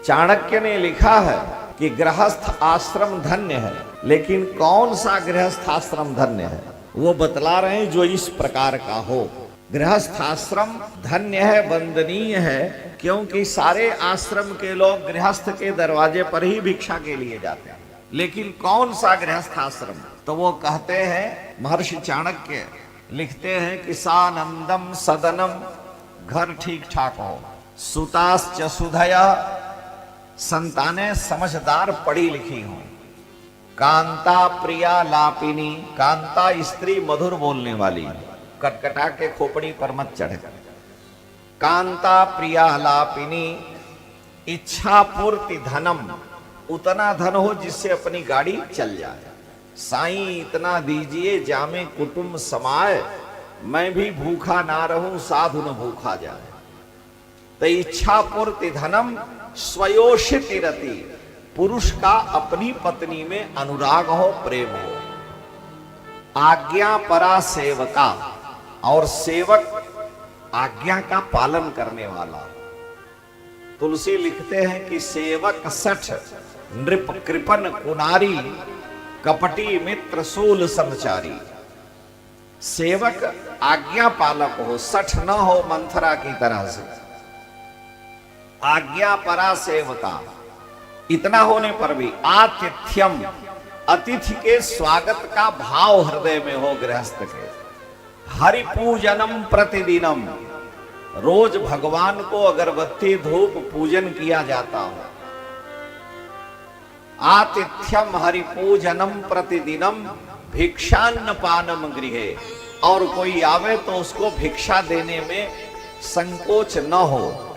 चाणक्य ने लिखा है कि गृहस्थ आश्रम धन्य है, लेकिन कौन सा गृहस्थ आश्रम धन्य है वो बतला रहे हैं, जो इस प्रकार का हो। गृहस्थ आश्रम धन्य है, वंदनीय है, क्योंकि सारे आश्रम के लोग गृहस्थ के दरवाजे पर ही भिक्षा के लिए जाते हैं। लेकिन कौन सा गृहस्थ आश्रम? तो वो कहते हैं, महर्षि चाणक्य लिखते हैं कि सानंदम सदनम, घर ठीक ठाक हो, सुताश्च सुधया, संतानें समझदार पढ़ी लिखी हो, कांता प्रिया लापिनी, कांता स्त्री मधुर बोलने वाली, कटकटा के खोपड़ी पर मत चढ़े, कांता प्रिया लापिनी, इच्छा पूर्ति धनम, उतना धन हो जिससे अपनी गाड़ी चल जाए, साईं इतना दीजिए जामे कुटुंब समाए, मैं भी भूखा ना रहूं साधु न भूखा जाए। तो इच्छा पूर्ति धनम स्वयोषिति रति, पुरुष का अपनी पत्नी में अनुराग हो, प्रेम हो, आज्ञा परा सेवका, और सेवक आज्ञा का पालन करने वाला। तुलसी लिखते हैं कि सेवक सठ नृप कृपन कुनारी, कपटी मित्र सूल समचारी। सेवक आज्ञा पालक हो, सठ न हो मंथरा की तरह से, आज्ञा परा सेवका। इतना होने पर भी आतिथ्यम, अतिथि के स्वागत का भाव हृदय में हो गृहस्थ के। हरि पूजनम प्रतिदिनम, रोज भगवान को अगरबत्ती धूप पूजन किया जाता हो। आतिथ्यम हरि पूजनम प्रतिदिनम, भिक्षान्न पानम गृहे, और कोई आवे तो उसको भिक्षा देने में संकोच न हो।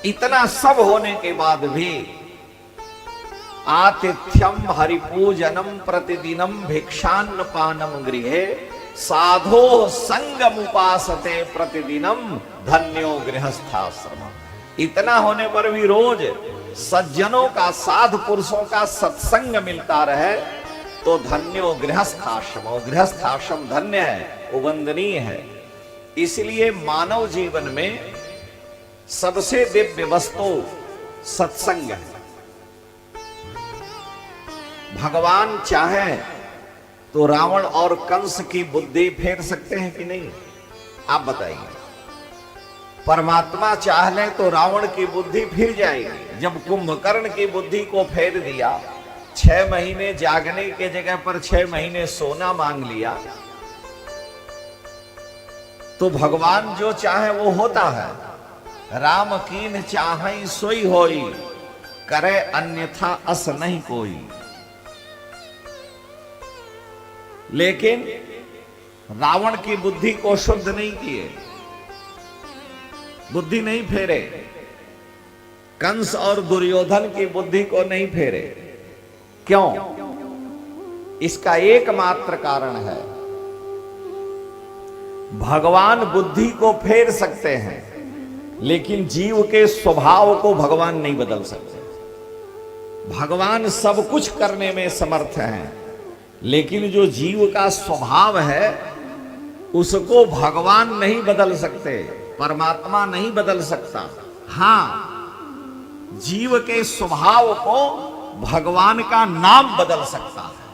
इतना सब होने के बाद भी आतिथ्यम हरिपूजनम प्रतिदिनम भिक्षान्न पानम गृहे, साधो संगम उपासते प्रतिदिनम, धन्यो गृहस्थाश्रम। इतना होने पर भी रोज सज्जनों का, साधु पुरुषों का सत्संग मिलता रहे तो धन्यो गृहस्थाश्रम। गृहस्थाश्रम धन्य है, वंदनीय है। इसलिए मानव जीवन में सबसे दिव्य वस्तु सत्संग है। भगवान चाहे तो रावण और कंस की बुद्धि फेर सकते हैं कि नहीं? आप बताइए। परमात्मा चाह ले तो रावण की बुद्धि फिर जाएगी। जब कुंभकर्ण की बुद्धि को फेर दिया, 6 महीने जागने के जगह पर 6 महीने सोना मांग लिया, तो भगवान जो चाहे वो होता है। राम कीन चाहै सोई होई, करे अन्यथा अस नहीं कोई। लेकिन रावण की बुद्धि को शुद्ध नहीं किए, बुद्धि नहीं फेरे, कंस और दुर्योधन की बुद्धि को नहीं फेरे। क्यों? इसका एकमात्र कारण है, भगवान बुद्धि को फेर सकते हैं, लेकिन जीव के स्वभाव को भगवान नहीं बदल सकते। भगवान सब कुछ करने में समर्थ हैं, लेकिन जो जीव का स्वभाव है उसको भगवान नहीं बदल सकते, परमात्मा नहीं बदल सकता। हां, जीव के स्वभाव को भगवान का नाम बदल सकता है।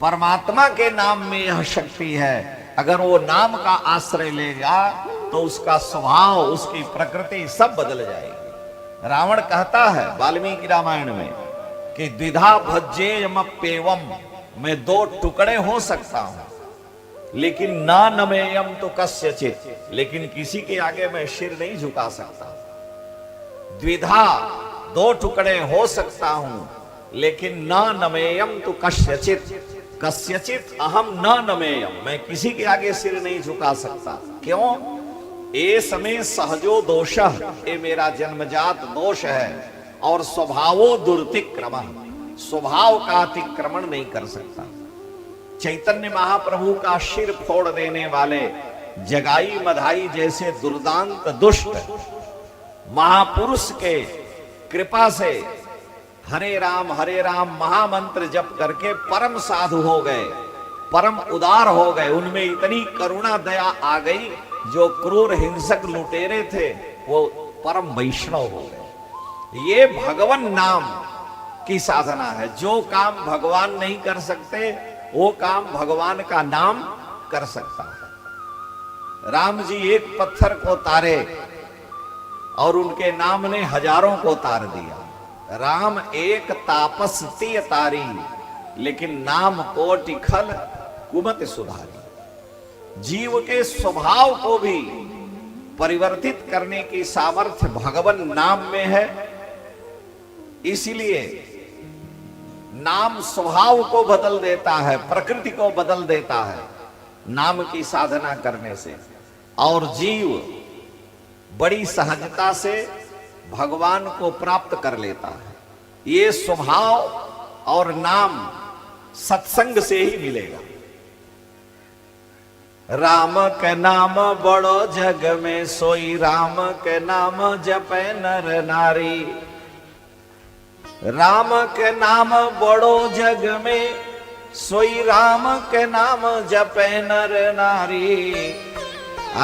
परमात्मा के नाम में यह शक्ति है। अगर वो नाम का आश्रय लेगा तो उसका स्वभाव, उसकी प्रकृति सब बदल जाएगी। रावण कहता है वाल्मीकि रामायण में कि द्विधा भज्येयमप्येवम, मैं 2 टुकड़े हो सकता हूं, लेकिन ना नमेयम तो कस्यचित्, लेकिन किसी के आगे मैं सिर नहीं झुका सकता। द्विधा, 2 टुकड़े हो सकता हूं, लेकिन ना नमेयम तो कस्यचित्, कस्यचित् अहम न नमेयम, मैं किसी के आगे सिर नहीं झुका सकता। क्यों? ए समय सहजो दोषः, ये मेरा जन्मजात दोष है, और स्वभावो दुर्तिक्रमः, स्वभाव का अतिक्रमण नहीं कर सकता। चैतन्य महाप्रभु का सिर फोड़ देने वाले जगाई मधाई जैसे दुर्दांत दुष्ट महापुरुष के कृपा से हरे राम महामंत्र जप करके परम साधु हो गए, परम उदार हो गए। उनमें इतनी करुणा दया आ गई, जो क्रूर हिंसक लुटेरे थे वो परम वैष्णव हो गए। ये भगवान नाम की साधना है। जो काम भगवान नहीं कर सकते वो काम भगवान का नाम कर सकता है। राम जी एक पत्थर को तारे और उनके नाम ने हजारों को तार दिया। राम एक तापस तिय तारी, लेकिन नाम कोटि खल कुमत सुधारी। जीव के स्वभाव को भी परिवर्तित करने की सामर्थ्य भगवान नाम में है। इसीलिए नाम स्वभाव को बदल देता है, प्रकृति को बदल देता है नाम की साधना करने से, और जीव बड़ी सहजता से भगवान को प्राप्त कर लेता है। ये स्वभाव और नाम सत्संग से ही मिलेगा। राम के नाम बड़ो जग में, सोई राम के नाम जपे नर नारी। राम के नाम बड़ो जग में, सोई राम के नाम जपे नर नारी।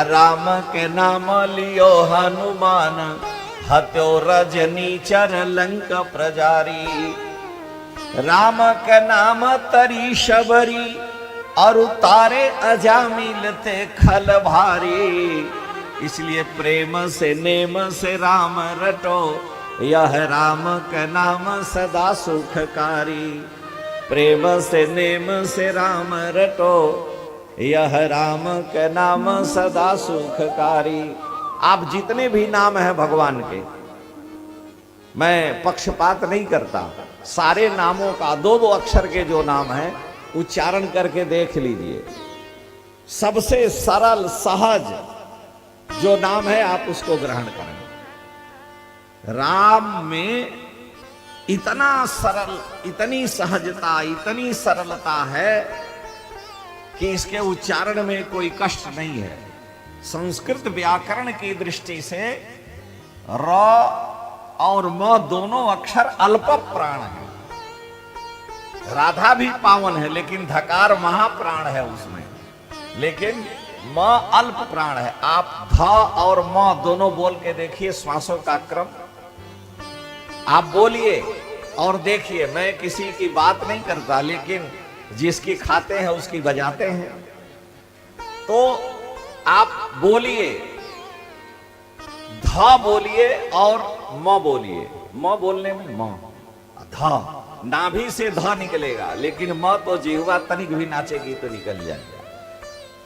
राम के नाम लियो हनुमान, हत्यो रजनी चर लंक प्रजारी। राम के नाम तरी शबरी, और उतारे अजामिल थे खल भारी। इसलिए प्रेम से नेम से राम रटो, यह राम का नाम सदा सुखकारी। प्रेम से नेम से राम रटो, यह राम का नाम सदा सुखकारी। आप जितने भी नाम हैं भगवान के, मैं पक्षपात नहीं करता, सारे नामों का दो दो अक्षर के जो नाम हैं उच्चारण करके देख लीजिए। सबसे सरल सहज जो नाम है आप उसको ग्रहण करें। राम में इतना सरल, इतनी सहजता, इतनी सरलता है कि इसके उच्चारण में कोई कष्ट नहीं है। संस्कृत व्याकरण की दृष्टि से र और म दोनों अक्षर अल्प प्राण है। राधा भी पावन है लेकिन धकार महाप्राण है उसमें, लेकिन म अल्प प्राण है। आप ध और म दोनों बोल के देखिए, श्वासों का क्रम आप बोलिए और देखिए। मैं किसी की बात नहीं करता, लेकिन जिसकी खाते हैं उसकी बजाते हैं। तो आप बोलिए, ध बोलिए और म बोलिए। म बोलने में म, ध नाभि से ध निकलेगा, लेकिन म तो जिह्वा तनिक भी नाचेगी तो निकल जाएगा।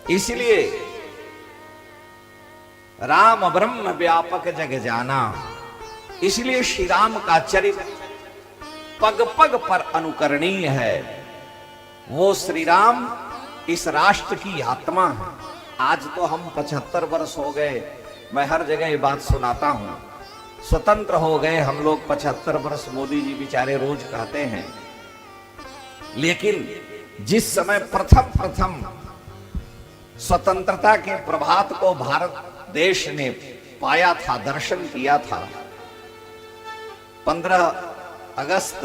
इसलिए राम ब्रह्म व्यापक जग जाना, इसलिए श्री राम का चरित्र पग पग पर अनुकरणीय है। वो श्री राम इस राष्ट्र की आत्मा है। आज तो हम 75 वर्ष हो गए, मैं हर जगह ये बात सुनाता हूं, स्वतंत्र हो गए हम लोग 75 वर्ष, मोदी जी बेचारे रोज कहते हैं। लेकिन जिस समय प्रथम स्वतंत्रता के प्रभात को भारत देश ने पाया था, दर्शन किया था, 15 अगस्त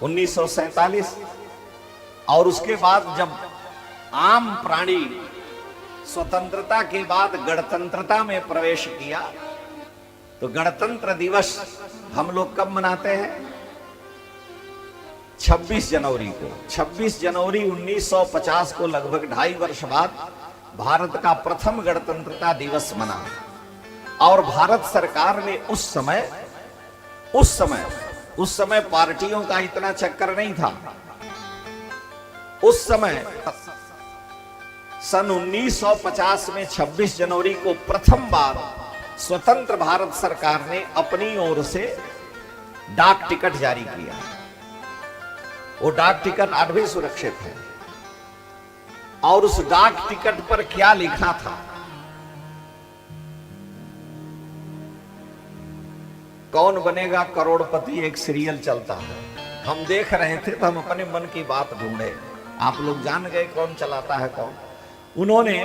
1947, और उसके बाद जब आम प्राणी स्वतंत्रता के बाद गणतंत्रता में प्रवेश किया, तो गणतंत्र दिवस हम लोग कब मनाते हैं? 26 जनवरी को। 26 जनवरी 1950 को, लगभग 2.5 वर्ष बाद भारत का प्रथम गणतंत्रता दिवस मना। और भारत सरकार ने उस समय पार्टियों का इतना चक्कर नहीं था। उस समय सन 1950 में 26 जनवरी को प्रथम बार स्वतंत्र भारत सरकार ने अपनी ओर से डाक टिकट जारी किया। वो डाक टिकट आज भी सुरक्षित है। और उस डाक टिकट पर क्या लिखा था? कौन बनेगा करोड़पति, एक सीरियल चलता है, हम देख रहे थे तो हम अपने मन की बात ढूंढे। आप लोग जान गए कौन चलाता है कौन। उन्होंने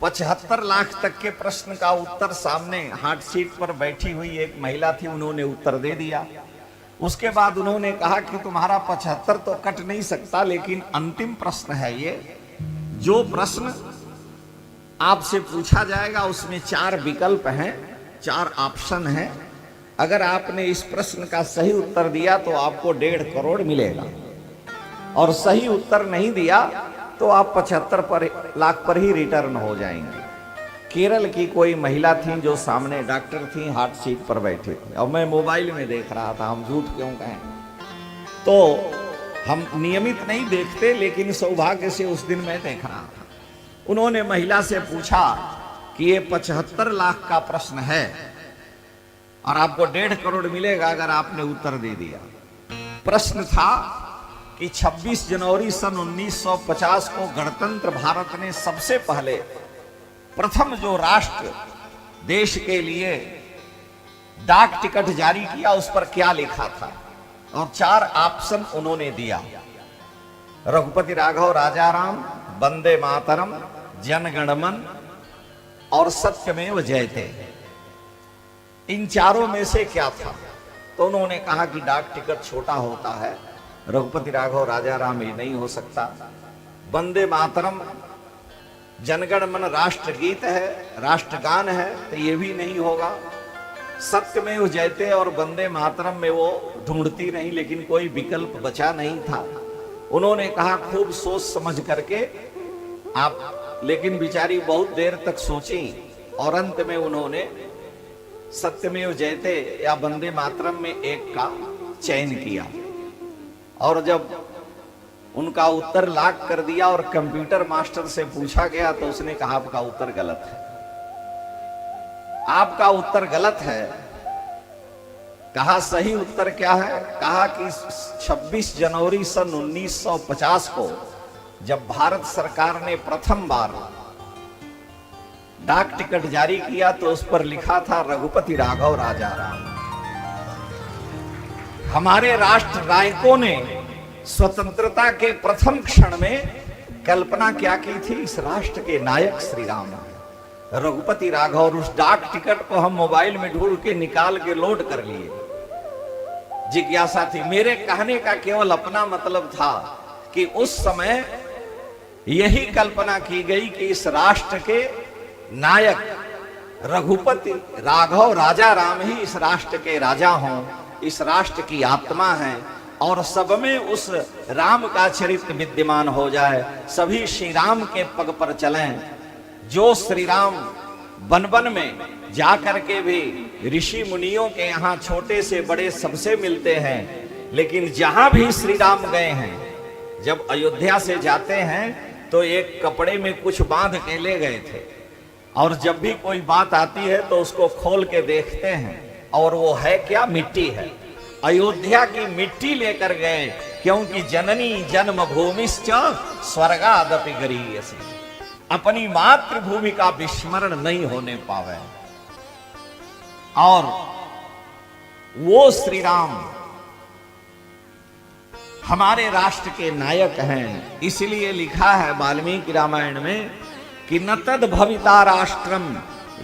75 लाख तक के प्रश्न का उत्तर सामने हॉट सीट पर बैठी हुई एक महिला थी, उन्होंने उत्तर दे दिया। उसके बाद उन्होंने कहा कि तुम्हारा 75 तो कट नहीं सकता, लेकिन अंतिम प्रश्न है ये, जो प्रश्न आपसे पूछा जाएगा उसमें 4 विकल्प हैं, 4 ऑप्शन हैं, अगर आपने इस प्रश्न का सही उत्तर दिया तो आपको 1.5 करोड़ मिलेगा, और सही उत्तर नहीं दिया तो आप 75 लाख पर ही रिटर्न हो जाएंगे। केरल की कोई महिला थी जो सामने डॉक्टर थी, हार्ट सीट पर बैठे थे, और मैं मोबाइल में देख रहा था, हम झूठ क्यों कहें। तो हम नियमित नहीं देखते, लेकिन सौभाग्य से उस दिन मैं देख रहा था। उन्होंने महिला से पूछा कि ये 75 लाख का प्रश्न है और आपको 1.5 करोड़ मिलेगा अगर आपने उत्तर दे दिया। प्रश्न था कि 26 जनवरी सन 1950 को गणतंत्र भारत ने सबसे पहले प्रथम जो राष्ट्र देश के लिए डाक टिकट जारी किया उस पर क्या लिखा था, और 4 ऑप्शन उन्होंने दिया। रघुपति राघव राजाराम, वंदे मातरम, जनगणमन और सत्यमेव जयते। इन चारों में से क्या था? तो उन्होंने कहा कि डाक टिकट छोटा होता है, रघुपति राघव राजाराम ये नहीं हो सकता। वंदे मातरम जनगणमन राष्ट्रगीत है, राष्ट्रगान है, तो ये भी नहीं होगा। सत्यमेव जयते और वंदे मातरम में वो ढूंढती रही, लेकिन कोई विकल्प बचा नहीं था। उन्होंने कहा खूब सोच समझ करके आप, लेकिन बिचारी बहुत देर तक सोची और अंत में उन्होंने सत्यमेव जयते या वंदे मातरम में एक का चयन किया। और जब उनका उत्तर लॉक कर दिया और कंप्यूटर मास्टर से पूछा गया तो उसने कहा आपका उत्तर गलत है, आपका उत्तर गलत है। कहा सही उत्तर क्या है? कहा कि 26 जनवरी सन 1950 को जब भारत सरकार ने प्रथम बार डाक टिकट जारी किया तो उस पर लिखा था रघुपति राघव राजाराम। हमारे राष्ट्र नायकों ने स्वतंत्रता के प्रथम क्षण में कल्पना क्या की थी? इस राष्ट्र के नायक श्री राम रघुपति राघव। और उस डाक टिकट को हम मोबाइल में ढूंढ के निकाल के लोड कर लिए। जिज्ञासा थी। मेरे कहने का केवल अपना मतलब था कि उस समय यही कल्पना की गई कि इस राष्ट्र के नायक रघुपति राघव राजा राम ही इस राष्ट्र के राजा हों, इस राष्ट्र की आत्मा है, और सब में उस राम का चरित्र विद्यमान हो जाए, सभी श्री राम के पग पर चलें। जो श्री राम वन वन में जाकर के भी ऋषि मुनियों के यहाँ छोटे से बड़े सबसे मिलते हैं, लेकिन जहां भी श्री राम गए हैं, जब अयोध्या से जाते हैं तो एक कपड़े में कुछ बांध के ले गए थे, और जब भी कोई बात आती है तो उसको खोल के देखते हैं, और वो है क्या? मिट्टी है। अयोध्या की मिट्टी लेकर गए, क्योंकि जननी जन्मभूमिश्च स्वर्गादपि गरीयसी। अपनी मातृभूमि का विस्मरण नहीं होने पावे। और वो श्री राम हमारे राष्ट्र के नायक हैं। इसलिए लिखा है वाल्मीकि रामायण में कि न तद भविता राष्ट्रम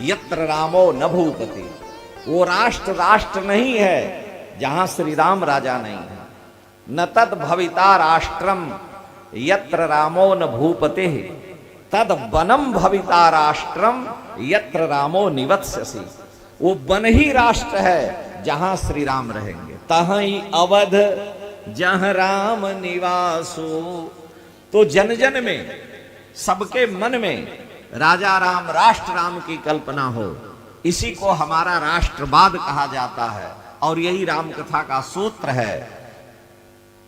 यत्र रामो न भूपति। वो राष्ट्र राष्ट्र नहीं है जहां श्री राम राजा नहीं है। न तद भविता राष्ट्रम यत्र रामो न भूपति तद वनम भविता राष्ट्रम यत्र रामो निवत्स्यसि। वो वन ही राष्ट्र है जहां श्री राम रहेंगे। तहीं अवध जहां राम निवासो। तो जन जन में, सबके मन में राजा राम, राष्ट्र राम की कल्पना हो, इसी को हमारा राष्ट्रवाद कहा जाता है। और यही राम कथा का सूत्र है,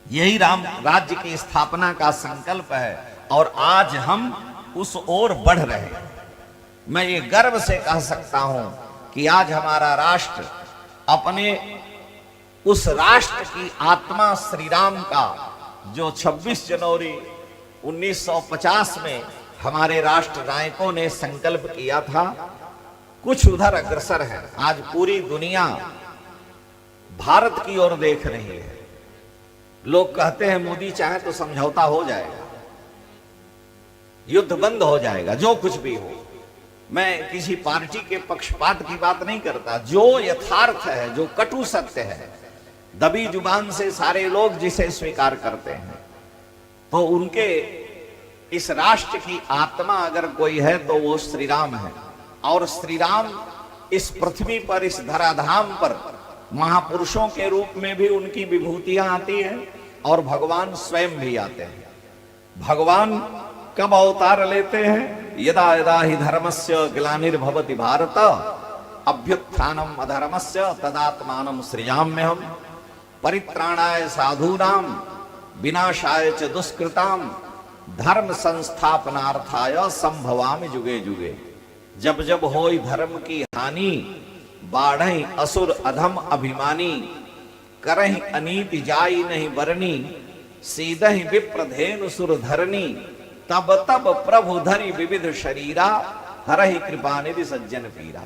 यही राम राज्य की स्थापना का संकल्प है, और आज हम उस ओर बढ़ रहे हैं। मैं ये गर्व से कह सकता हूं कि आज हमारा राष्ट्र अपने उस राष्ट्र की आत्मा श्री राम का, जो 26 जनवरी 1950 में हमारे राष्ट्र नायकों ने संकल्प किया था, कुछ उधर अग्रसर है। आज पूरी दुनिया भारत की ओर देख रही है। लोग कहते हैं मोदी चाहे तो समझौता हो जाएगा, युद्ध बंद हो जाएगा, जो कुछ भी हो। मैं किसी पार्टी के पक्षपात की बात नहीं करता। जो यथार्थ है, जो कटु सत्य है, दबी जुबान से सारे लोग जिसे स्वीकार करते हैं, तो उनके इस राष्ट्र की आत्मा अगर कोई है तो वो श्री राम है। और श्री राम इस पृथ्वी पर, इस धराधाम पर महापुरुषों के रूप में भी उनकी विभूतियां आती हैं और भगवान स्वयं भी आते हैं। भगवान कब अवतार लेते हैं? यदा यदा ही धर्मस्य ग्लानिर्भवति भारत अभ्युत्थानम अधर्मस्य तदात्मानं सृजाम्यहम् परित्राणाय साधूनां विनाशाय च दुष्कृतां धर्म संस्थापनार्थाय संभवामि जुगे जुगे। जब जब होई धर्म की हानि, बाढ़ई असुर अधम अभिमानी, करहि अनीति जाई नहीं बरनी, सीधहि विप्रधेनु सुर धरनी, तब तब प्रभु धरि विविध शरीरा, हरहि कृपा निधि सज्जन पीरा।